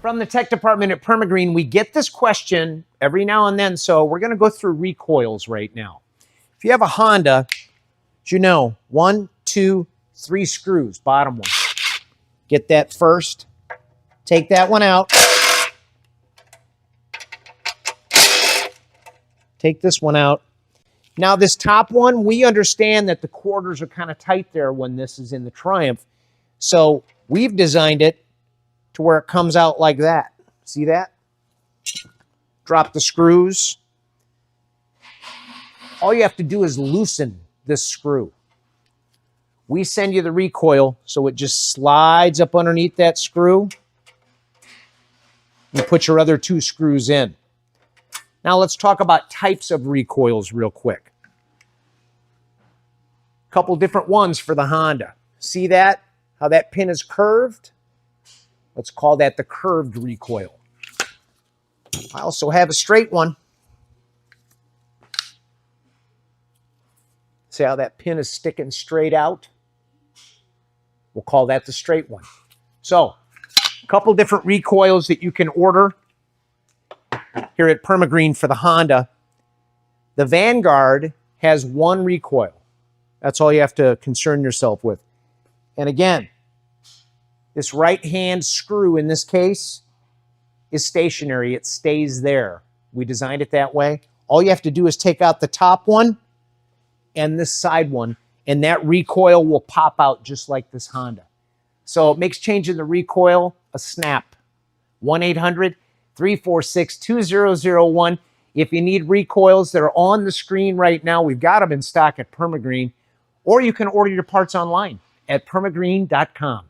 From the tech department at Permagreen, we get this question every now and then, so we're going to go through recoils right now. If you have a Honda, as you know, 1, 2, 3 screws, bottom one. Get that first. Take that one out. Take this one out. Now this top one, we understand that the quarters are kind of tight there when this is in the Triumph. So we've designed it to where it comes out like that. See that? Drop the screws. All you have to do is loosen this screw. We send you the recoil, so it just slides up underneath that screw. You put your other 2 screws in. Now let's talk about types of recoils real quick. A couple different ones for the Honda. See that? How that pin is curved? Let's call that the curved recoil. I also have a straight one. See how that pin is sticking straight out? We'll call that the straight one. So, a couple different recoils that you can order here at Permagreen for the Honda. The Vanguard has 1 recoil. That's all you have to concern yourself with. And again, this right-hand screw in this case is stationary. It stays there. We designed it that way. All you have to do is take out the top one and this side one, and that recoil will pop out just like this Honda. So it makes changing the recoil a snap. 1-800-346-2001. If you need recoils that are on the screen right now, we've got them in stock at Permagreen, or you can order your parts online at permagreen.com.